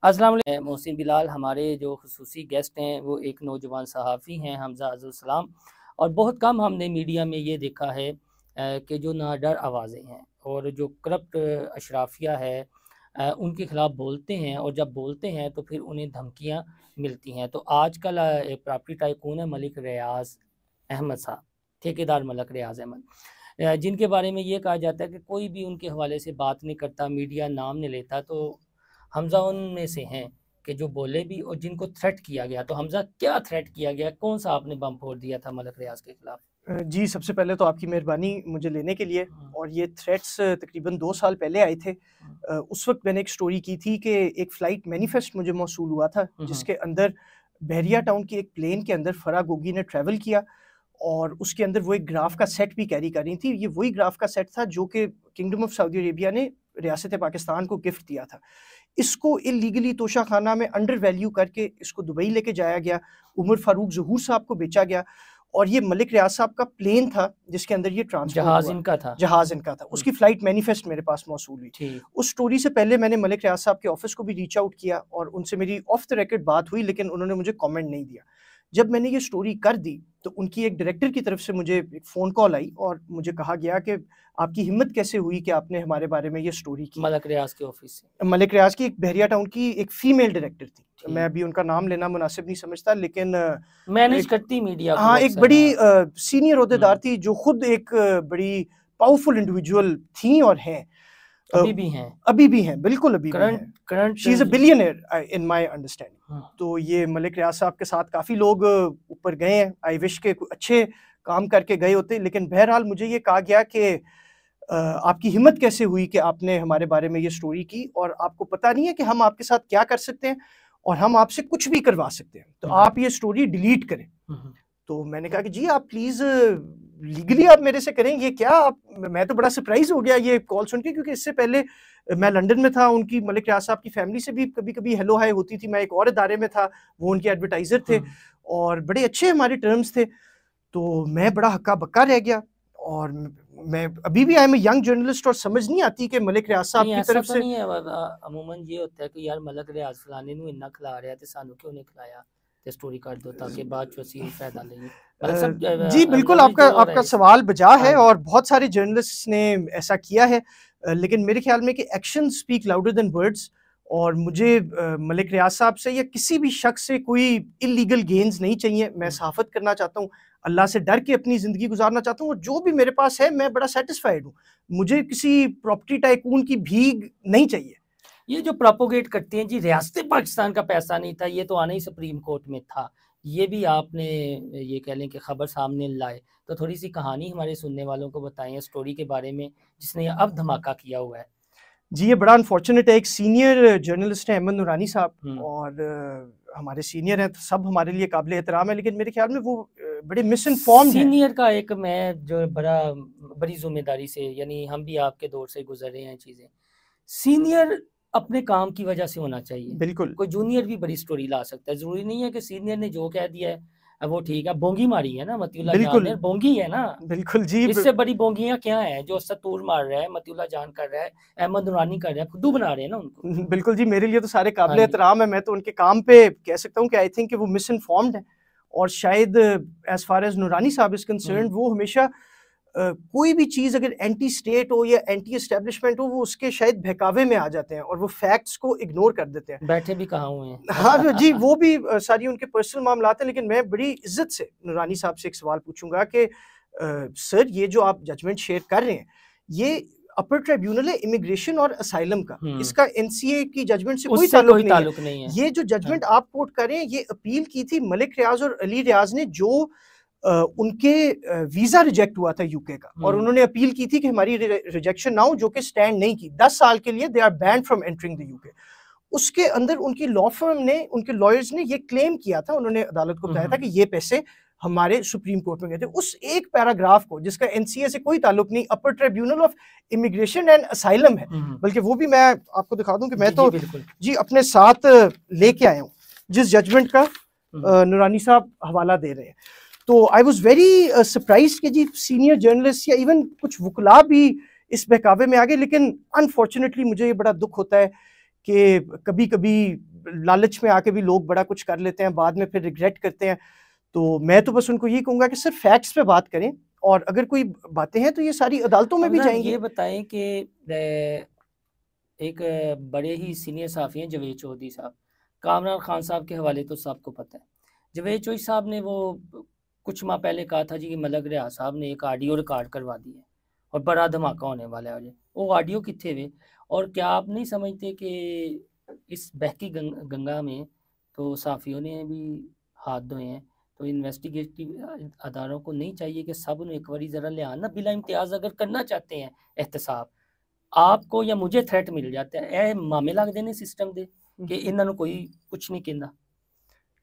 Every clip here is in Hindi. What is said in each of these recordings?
अस्सलाम वालेकुम। मोहसिन बिलाल हमारे जो ख़ुसूसी गेस्ट हैं वो एक नौजवान सहाफ़ी हैं हमज़ा अज़्ज़ुल सलाम। और बहुत कम हमने मीडिया में ये देखा है कि जो नाडर आवाज़ें हैं और जो करप्ट अशराफिया है उनके ख़िलाफ़ बोलते हैं, और जब बोलते हैं तो फिर उन्हें धमकियाँ मिलती हैं। तो आजकल एक प्रॉपर्टी टाइकून है मलिक रियाज़ अहमद साहब, ठेकेदार मलिक रियाज़ अहमद, जिनके बारे में ये कहा जाता है कि कोई भी उनके हवाले से बात नहीं करता, मीडिया नाम नहीं लेता। तो हमज़ा उनमें से हैं कि जो बोले भी और जिनको थ्रेट किया गया। तो हमज़ा, क्या थ्रेट किया गया? कौन सा आपने बम फोड़ दिया था मलिक रियाज़ के खिलाफ? जी, सबसे पहले तो आपकी मेहरबानी मुझे लेने के लिए। और ये थ्रेट्स तकरीबन 2 साल पहले आए थे। उस वक़्त मैंने एक स्टोरी की थी कि एक फ़्लाइट मैनिफेस्ट मुझे मौसूल हुआ था, जिसके अंदर बहरिया टाउन की एक प्लेन के अंदर फ़राह गोगी ने ट्रैवल किया, और उसके अंदर वो एक ग्राफ का सेट भी कैरी कर रही थी। ये वही ग्राफ का सेट था जो कि किंगडम ऑफ सऊदी अरेबिया ने रियासत पाकिस्तान को गिफ्ट दिया था। इसको इल्लीगली तोशाखाना में अंडर वैल्यू करके इसको दुबई लेके जाया गया, उमर फ़ारूक ज़हूर साहब को बेचा गया, और ये मलिक रियाज़ साहब का प्लेन था जिसके अंदर ये ट्रांसपोर्ट जहाज़ हुआ। इनका था। जहाज़ इनका था। उसकी फ़्लाइट मैनिफेस्ट मेरे पास मौसूल हुई। ठीक। उस स्टोरी से पहले मैंने मलिक रियाज़ साहब के ऑफ़िस को भी रीच आउट किया और उनसे मेरी ऑफ द रिकॉर्ड बात हुई, लेकिन उन्होंने मुझे कमेंट नहीं दिया। जब मैंने ये स्टोरी कर दी तो उनकी एक डायरेक्टर की तरफ से मुझे एक फ़ोन कॉल आई और मुझे कहा गया कि आपकी हिम्मत कैसे हुई कि आपने हमारे बारे में ये स्टोरी की। मलिक रियाज़ के ऑफिस से। मलिक रियाज़ की एक बहरिया टाउन की एक फ़ीमेल डायरेक्टर थी। मैं ठीक। अभी उनका नाम लेना मुनासिब नहीं समझता, लेकिन मैनेज एक करती मीडिया को हाँ, एक अक्सर। बड़ी हाँ। सीनियर ओहदेदार थी जो खुद एक बड़ी पावरफुल इंडिविजुअल थी और हैं। अभी भी हैं। अभी भी हैं, बिल्कुल अभी भी हैं। Current she is a billionaire in my understanding. हाँ। तो ये मलिक रियाज़ साहब के साथ काफ़ी लोग ऊपर गए हैं। आई विश के कुछ अच्छे काम करके गए होते, लेकिन बहरहाल मुझे ये कहा गया कि आपकी हिम्मत कैसे हुई कि आपने हमारे बारे में ये स्टोरी की, और आपको पता नहीं है कि हम आपके साथ क्या कर सकते हैं और हम आपसे कुछ भी करवा सकते हैं, तो आप ये स्टोरी डिलीट करें। तो मैंने कहा कि जी आप प्लीज़ लीगली आप मेरे से करें ये क्या आप। मैं तो बड़ा सरप्राइज़ हो गया ये कॉल सुन के, क्योंकि इससे पहले मैं लंदन में था। उनकी मलिक रियाज़ साहब की फैमिली से भी कभी-कभी हेलो हाय होती थी। मैं एक और इदारे में था, वो उनके एडवर्टाइज़र थे और बड़े अच्छे हमारे टर्म्स थे। तो मैं बड़ा हक्का-बक्का रह गया, और मैं अभी भी आई एम अ यंग जर्नलिस्ट और समझ नहीं आती कि मलिक रियाज़ साहब नहीं, की ऐसा तरफ तो से नहीं है। अमूमन ये होता है कि यार मलिक रियाज़ फलाने नूं इन्ना खिला रहा है ते सानू क्यों नहीं खिलाया, ते स्टोरी कर दो ताकि बाद च असीं फायदा लईए। मतलब सब जी बिल्कुल, लवरेज आपका जो हो रहा आपका है सवाल बजा हाँ है जी। और बहुत सारे जर्नलिस्ट्स ने ऐसा किया है। लेकिन मेरे ख्याल में कि action speak louder than words, और मुझे मलिक रियाज़ साहब से या किसी भी शख्स से कोई इल्लीगल गेन्स नहीं चाहिए। मैं सहाफ़त करना चाहता हूँ, अल्लाह से डर के अपनी ज़िंदगी गुज़ारना चाहता हूँ, और जो भी मेरे पास है मैं बड़ा सैटिस्फाइड हूँ। मुझे किसी प्रॉपर्टी टाइकून की भीख नहीं चाहिए। ये जो प्रोपोगेट करते हैं जी रियासत पाकिस्तान का पैसा नहीं था, ये तो आना ही सुप्रीम कोर्ट में था। ये भी आपने ये कह लें कि खबर सामने लाए। तो थोड़ी-सी कहानी हमारे सुनने वालों को बताएँ स्टोरी के बारे में, जिसने अब धमाका किया हुआ है। जी, ये बड़ा अनफॉर्चुनेट है। एक सीनियर जर्नलिस्ट हैं अहमद नूरानी साहब, और हमारे सीनियर हैं तो सब हमारे लिए काबिल एहतराम है, लेकिन मेरे ख्याल में वो बड़े मिसइन्फॉर्म्ड हैं। सीनियर का एक मैं जो बड़ी ज़िम्मेदारी से, यानी हम भी आपके दौर से गुज़र रहे हैं चीज़ें। सीनियर अपने काम की वजह से होना चाहिए। बिल्कुल। कोई जूनियर भी बड़ी स्टोरी ला सकता है। ज़रूरी नहीं है कि सीनियर ने जो कह दिया है वो ठीक है। बोंगी मारी है ना मतीउल्लाह जान बिल्कुल, ने, बोंगी है ना। बिल्कुल जी। इससे बड़ी बोंगियाँ क्या हैं? जो सतूर मार रहा है, मतीउल्लाह जान कर रहा है, अहमद नूरानी कर रहा है, खुद्दू बना रहे हैं ना उनको। बिल्कुल जी, मेरे लिए तो सारे हाँ काबिल जी। एहतराम है। मैं तो उनके काम पे कह सकता हूँ कि आई थिंक कि वो मिसइन्फॉर्म्ड हैं, और शायद एज़ फार एज़ नूरानी साहब इज़ कंसर्न्ड, वो हमेशा कोई भी चीज़ अगर एंटी स्टेट हो या एंटी एस्टेब्लिशमेंट हो, वो उसके शायद बहकावे में आ जाते हैं और वो फैक्ट्स को इग्नोर कर देते हैं। बैठे भी कहाँ हुए हैं। हाँ जी, वो भी सारी उनके पर्सनल मामलात हैं, लेकिन मैं बड़ी इज़्ज़त से नूरानी साहब से एक सवाल पूछूँगा कि सर ये जो आप जजमेंट शेयर कर रहे हैं, ये अपर ट्रिब्यूनल है इमिग्रेशन और असाइलम का, इसका एनसीए की जजमेंट से कोई उससे ताल्लुक कोई नहीं है। ताल्लुक नहीं है। ये जो जजमेंट आप कोट कर रहे हैं, ये अपील की थी मलिक रियाज़ और अली रियाज़ ने, जो उनके वीज़ा रिजेक्ट हुआ था यूके का, और उन्होंने अपील की थी कि हमारी रिजेक्शन ना हो, जो कि स्टैंड नहीं की। 10 साल के लिए they are banned from entering the UK. उसके अंदर उनकी लॉ फर्म ने, उनके लॉयर्स ने ये क्लेम किया था, उन्होंने अदालत को बताया था कि ये पैसे हमारे सुप्रीम कोर्ट में गए थे। उस एक पैराग्राफ को, जिसका एनसीए से कोई ताल्लुक नहीं, Upper Tribunal of Immigration and Asylum है, बल्कि वो भी मैं आपको दिखा दूं कि मैं तो जी अपने साथ लेके आया हूँ, जिस जजमेंट का नूरानी साहब हवाला दे रहे हैं। तो आई वॉज वेरी सरप्राइज कि जी सीनियर जर्नलिस्ट या इवन कुछ वकला भी इस बहकावे में आ गए। लेकिन अनफॉर्चुनेटली मुझे ये बड़ा दुख होता है कि कभी कभी लालच में आके भी लोग बड़ा कुछ कर लेते हैं, बाद में फिर रिग्रेट करते हैं। तो मैं तो बस उनको यही कहूँगा कि सिर्फ फैक्ट्स पे बात करें, और अगर कोई बातें हैं तो ये सारी अदालतों में भी जाएंगी। ये बताएं कि एक बड़े ही सीनियर सहाफ़ी हैं जवेद चौधरी साहब, कामरान खान साहब के हवाले तो सबको पता है। जवेद चौधरी साहब ने वो कुछ माह पहले कहा था जी कि मलक रियाज साहब ने एक ऑडियो रिकॉर्ड करवा दी है और बड़ा धमाका होने वाला है। वो ऑडियो कितने हुए, और क्या आप नहीं समझते कि इस बहकी गंगा में तो सहाफ़ियों ने भी हाथ धोए हैं? तो इन्वेस्टिगेटिव अदारों को नहीं चाहिए कि सब उन्हें एक बारी ज़रा ले आना, बिला इम्तियाज़ अगर करना चाहते हैं एहतसाब, आपको या मुझे थ्रेट मिल जाता है, ए मामे लग देने सिस्टम दे कि इन्होंने कोई कुछ नहीं कहना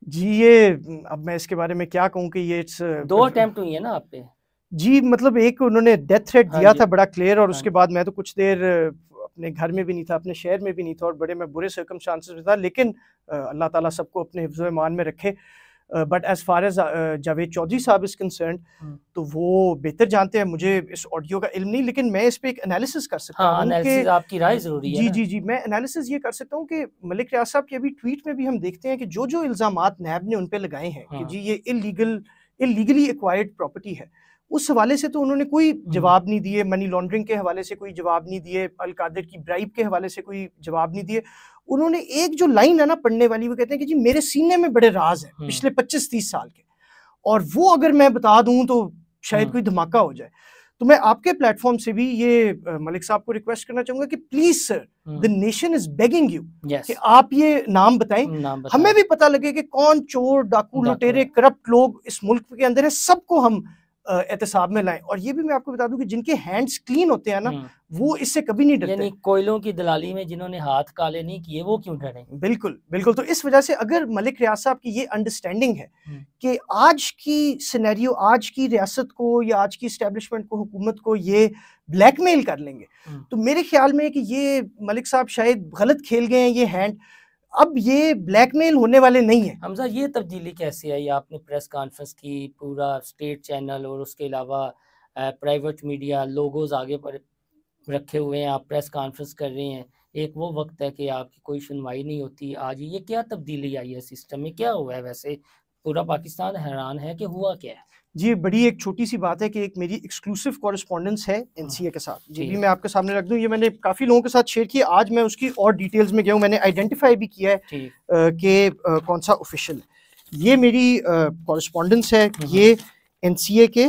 जी। ये अब मैं इसके बारे में क्या कहूँ कि ये 2 अटेम्प्ट हुई है ना आप पे। जी, मतलब एक उन्होंने डेथ थ्रेट हाँ दिया जी, था बड़ा क्लियर, और हाँ उसके जी। बाद मैं तो कुछ देर अपने घर में भी नहीं था, अपने शहर में भी नहीं था, और बड़े मैं बुरे सर्कमस्टांसेस में था। लेकिन अल्लाह ताला सबको अपने हिफ्ज़-ओ ईमान में रखे। But as far as Javed Chaudhry साहब इज़ कंसर्न्ड, तो वो बेहतर जानते हैं, मुझे इस ऑडियो का इल्म नहीं, लेकिन मैं इस पे एक एनालिसिस कर सकता हाँ, हूँ कि एनालिसिस आपकी राय ज़रूरी है जी, ना। जी, जी, मैं एनालिसिस ये कर सकता हूँ कि मलिक रियाज साहब के अभी ट्वीट में भी हम देखते हैं कि जो-जो इल्ज़ामात नैब ने उन पे लगाए हैं कि हाँ। जी ये इल्लीगली एक्वायर्ड प्रॉपर्टी है, उस हवाले से तो उन्होंने कोई जवाब नहीं दिए, मनी लॉन्ड्रिंग के हवाले से कोई जवाब नहीं दिए, अल कादिर की ब्राइब के हवाले से कोई जवाब नहीं दिए। उन्होंने एक जो लाइन है ना पढ़ने वाली, वो कहते हैं कि जी मेरे सीने में बड़े राज हैं पिछले 25-30 साल के, और वो अगर मैं बता दूँ तो शायद कोई धमाका हो जाए। तो मैं आपके प्लेटफॉर्म से भी ये मलिक साहब को रिक्वेस्ट करना चाहूँगा कि please sir, the nation is begging you कि आप ये नाम बताएँ। हमें भी पता लगे कि कौन चोर, डाकू, लुटेरे, करप्ट लोग इस मुल्क के अंदर हैं, सबको हम एहतसाब में लाएं। और ये भी मैं आपको बता दूं कि जिनके हैंड्स क्लीन होते हैं ना, वो इससे कभी नहीं डरते। यानी कोयलों की दलाली में जिन्होंने हाथ काले नहीं किए, वो क्यों डरे? बिल्कुल, बिल्कुल। तो इस वजह से अगर मलिक रियाज साहब की ये अंडरस्टैंडिंग है कि आज की सिनेरियो, आज की रियासत को या आज की एस्टेब्लिशमेंट को, हुकूमत को ये ब्लैकमेल कर लेंगे, तो मेरे ख्याल में कि ये मलिक साहब शायद गलत खेल गए हैं ये हैंड। अब ये ब्लैकमेल होने वाले नहीं है। हमजा, ये तब्दीली कैसे आई? आपने प्रेस कॉन्फ्रेंस की, पूरा स्टेट चैनल और उसके अलावा प्राइवेट मीडिया लोगोज आगे पर रखे हुए हैं, आप प्रेस कॉन्फ्रेंस कर रहे हैं, एक वो वक्त है कि आपकी कोई सुनवाई नहीं होती। आज ये क्या तब्दीली आई है सिस्टम में, क्या हुआ है? वैसे पूरा पाकिस्तान हैरान है कि हुआ क्या है। जी, बड़ी एक छोटी सी बात है कि एक मेरी एक्सक्लूसिव कॉरेस्पॉन्डेंस है एनसीए के साथ, ये भी मैं आपके सामने रख दूं। ये मैंने काफ़ी लोगों के साथ शेयर किया, आज मैं उसकी और डिटेल्स में गया हूँ, मैंने आइडेंटिफाई भी किया है कि कौन सा ऑफिशियल है। ये मेरी कॉरेस्पॉन्डेंस है, ये एनसीए के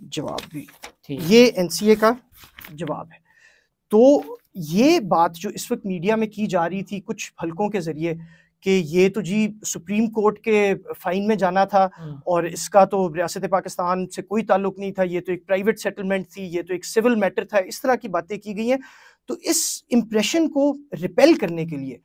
जवाब भी, ये एनसीए का जवाब है। तो ये बात जो इस वक्त मीडिया में की जा रही थी कुछ हलकों के ज़रिए कि ये तो जी सुप्रीम कोर्ट के फाइन में जाना था और इसका तो रियासत पाकिस्तान से कोई ताल्लुक नहीं था, ये तो एक प्राइवेट सेटलमेंट थी, ये तो एक सिविल मैटर था, इस तरह की बातें की गई हैं। तो इस इम्प्रेशन को रिपेल करने के लिए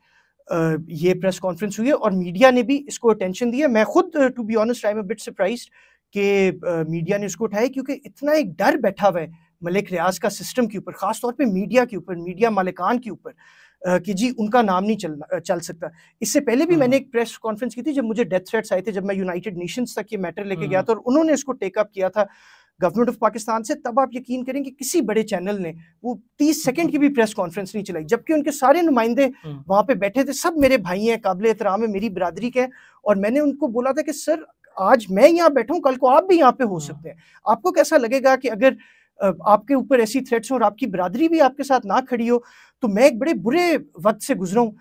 ये प्रेस कॉन्फ्रेंस हुई है और मीडिया ने भी इसको अटेंशन दिया। मैं खुद to be honest I am a bit surprised कि मीडिया ने इसको उठाया, क्योंकि इतना एक डर बैठा हुआ है मलिक रियाज का सिस्टम के ऊपर, ख़ास तौर पे मीडिया के ऊपर, मीडिया मालिकान के ऊपर, कि जी उनका नाम नहीं चल सकता। इससे पहले भी मैंने एक प्रेस कॉन्फ्रेंस की थी जब मुझे डेथ थ्रेट्स आए थे, जब मैं यूनाइटेड नेशंस तक ये मैटर लेके गया था और उन्होंने इसको टेकअप किया था गवर्नमेंट ऑफ पाकिस्तान से। तब आप यकीन करें कि किसी बड़े चैनल ने वो 30 सेकंड की भी प्रेस कॉन्फ्रेंस नहीं चलाई, जबकि उनके सारे नुमाइंदे वहाँ पे बैठे थे, सब मेरे भाई हैं, काबिल एहतराम है, मेरी बिरादरी के। और मैंने उनको बोला था कि सर आज मैं यहाँ बैठा हूँ, कल को आप भी यहाँ पे हो सकते हैं, आपको कैसा लगेगा कि अगर आपके ऊपर ऐसी थ्रेट्स हो और आपकी बिरादरी भी आपके साथ ना खड़ी हो। तो मैं एक बड़े बुरे वक्त से गुजरा हूँ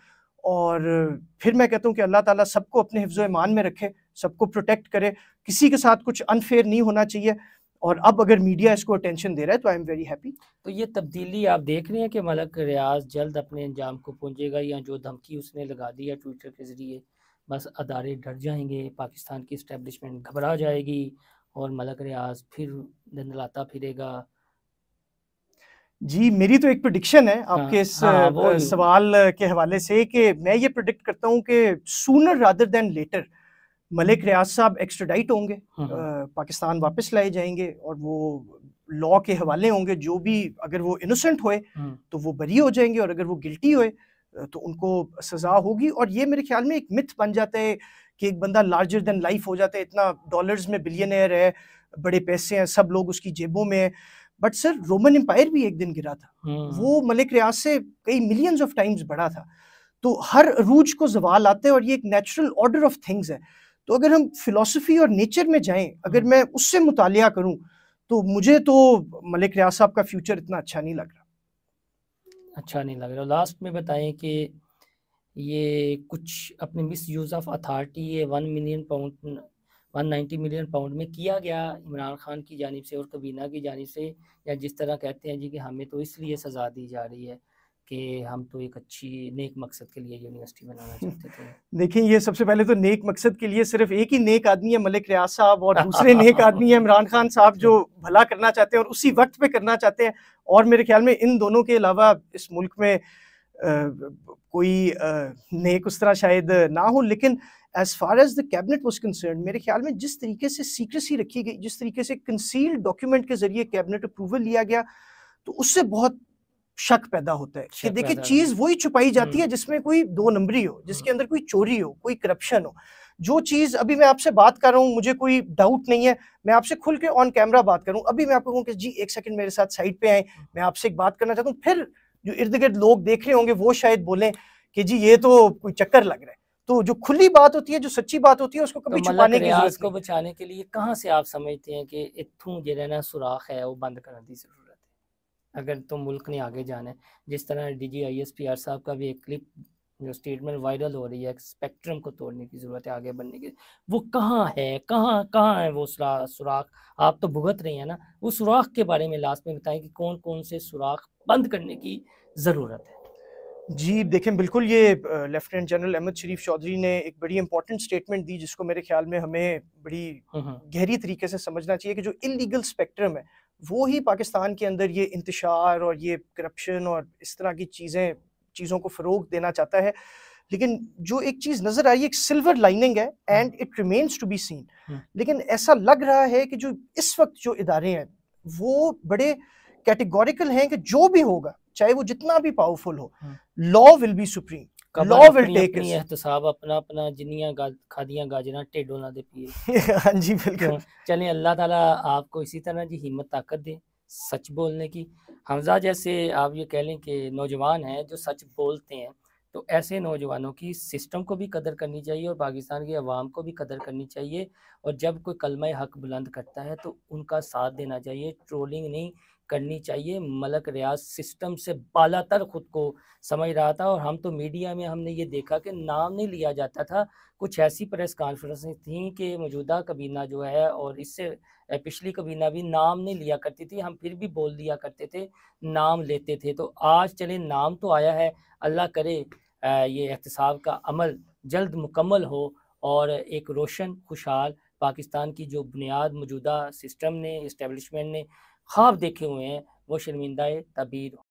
और फिर मैं कहता हूँ कि अल्लाह ताला सबको अपने हिफ्ज़ो ईमान में रखे, सबको प्रोटेक्ट करे, किसी के साथ कुछ अनफेयर नहीं होना चाहिए। और अब अगर मीडिया इसको अटेंशन दे रहा है तो आई एम वेरी हैप्पी। तो ये तब्दीली आप देख रहे हैं कि मलिक रियाज जल्द अपने अंजाम को पहुंचेगा, या जो धमकी उसने लगा दी है ट्विटर के ज़रिए, बस अदारे डर जाएंगे, पाकिस्तान की इस्टेब्लिशमेंट घबरा जाएगी और मलिक रियाज फिर धंधलाता फिरेगा? जी, मेरी तो एक प्रेडिक्शन है आपके इस सवाल के हवाले से कि मैं ये प्रेडिक्ट करता हूँ कि sooner rather than later Malik Riaz साहब एक्स्ट्राडाइट होंगे, पाकिस्तान वापस लाए जाएंगे और वो लॉ के हवाले होंगे। जो भी, अगर वो इनोसेंट होए तो वो बरी हो जाएंगे और अगर वो गिल्टी होए तो उनको सज़ा होगी। और ये मेरे ख्याल में एक मिथ बन जाता है कि एक बंदा लार्जर देन लाइफ हो जाता है, इतना डॉलर्स में बिलियनर है, बड़े पैसे हैं, सब लोग उसकी जेबों में है। बट सर रोमन एम्पायर भी एक दिन गिरा था, वो मलिक रियाज से कई मिलियंस ऑफ टाइम्स बड़ा था। तो हर अरूज को ज़वाल आता है और ये एक नेचुरल ऑर्डर ऑफ थिंग्स है। तो अगर हम फ़िलॉसफ़ी और नेचर में जाएँ, अगर मैं उससे मुतालिया करूँ, तो मुझे तो मलिक रियाज साहब का फ्यूचर इतना अच्छा नहीं लग रहा। अच्छा नहीं लग रहा। लास्ट में बताएं कि ये कुछ अपने मिस यूज़ ऑफ अथॉरिटी ये 190 मिलियन पाउंड में किया गया इमरान खान की जानिब से और कबीना की जानिब से, या जिस तरह कहते हैं जी कि हमें तो इसलिए सज़ा दी जा रही है कि हम तो एक अच्छी नेक मकसद के लिए यूनिवर्सिटी बनाना चाहते थे। देखिए, ये सबसे पहले तो नेक मकसद के लिए सिर्फ एक ही नेक आदमी है मलिक रियाज साहब, और दूसरे नेक आदमी है इमरान खान साहब, जो भला करना चाहते हैं और उसी वक्त पे करना चाहते हैं। और मेरे ख्याल में इन दोनों के अलावा इस मुल्क में कोई नेक उस तरह शायद ना हो। लेकिन as far as the cabinet was concern, मेरे ख्याल में जिस तरीके से सीक्रेसी रखी गई, जिस तरीके से कंसील्ड डॉक्यूमेंट के जरिए कैबिनेट अप्रूवल लिया गया, तो उससे बहुत शक पैदा होता है कि देखिए चीज वही छुपाई जाती है जिसमें कोई दो नंबरी हो, जिसके अंदर कोई चोरी हो, कोई करप्शन हो। जो चीज अभी मैं आपसे बात कर रहा हूँ, मुझे कोई डाउट नहीं है, मैं आपसे खुल के ऑन कैमरा बात करूँ, अभी मैं आपको कहूँ कि जी एक सेकंड मेरे साथ साइड पे आए, मैं आपसे एक बात करना चाहता हूँ, फिर जो इर्द गिर्द लोग देख रहे होंगे वो शायद बोलें कि जी ये तो कोई चक्कर लग रहा है। तो जो खुली बात होती है, जो सच्ची बात होती है, उसको कभी छुपाने की जरूरत को बचाने के लिए कहाँ से आप समझते हैं कि इत्थों जो ना सुराख है वो बंद करने की जरूरत है अगर तो मुल्क ने आगे जाना है? जिस तरह DGISPR साहब का भी एक क्लिप जो स्टेटमेंट वायरल हो रही है, स्पेक्ट्रम को तोड़ने की जरूरत है आगे बढ़ने की, वो कहाँ है, कहाँ कहाँ है वो सुराख? आप तो भुगत रही हैं ना, वो सुराख के बारे में लास्ट में बताएं कि कौन कौन से सुराख बंद करने की जरूरत है। जी देखें, बिल्कुल ये लेफ्टिनेंट जनरल अहमद शरीफ चौधरी ने एक बड़ी इंपॉर्टेंट स्टेटमेंट दी, जिसको मेरे ख्याल में हमें बड़ी गहरी तरीके से समझना चाहिए कि जो इलीगल स्पेक्ट्रम है वो ही पाकिस्तान के अंदर ये इंतशार और ये करप्शन और इस तरह की चीज़ों को फ़रोग देना चाहता है। लेकिन जो एक चीज़ नज़र आई, एक सिल्वर लाइनिंग है and it remains to be seen. लेकिन ऐसा लग रहा है कि जो इस वक्त जो इदारे हैं वो बड़े कैटेगोरिकल हैं कि जो भी होगा, चाहे वो जितना भी पावरफुल हो, law will be supreme, law will take its एहतसाब अपना अपना जिन्नियां खादियां गाजरा टेढ़ो ना दे पिए। हाँ जी बिल्कुल। चलें, अल्लाह ताला आपको इसी तरह की हिम्मत ताकत दे सच बोलने की। हमजा जैसे आप ये कह लें कि नौजवान हैं जो सच बोलते हैं, तो ऐसे नौजवानों की सिस्टम को भी कदर करनी चाहिए और पाकिस्तान की आवाम को भी कदर करनी चाहिए। और जब कोई कलमा हक बुलंद करता है तो उनका साथ देना चाहिए, ट्रोलिंग नहीं करनी चाहिए। मलक रियाज सिस्टम से बालातर खुद को समझ रहा था और हम तो मीडिया में हमने ये देखा कि नाम नहीं लिया जाता था। कुछ ऐसी प्रेस कॉन्फ्रेंसें थी कि मौजूदा कबीना जो है और इससे पिछली कबीना भी नाम नहीं लिया करती थी, हम फिर भी बोल दिया करते थे, नाम लेते थे। तो आज चले नाम तो आया है, अल्लाह करे ये एहतसाब का अमल जल्द मुकम्मल हो और एक रोशन खुशहाल पाकिस्तान की जो बुनियाद मौजूदा सिस्टम ने, इस्टेब्लिशमेंट ने ख्वाब देखे हुए हैं, वो शर्मिंदा ताबीर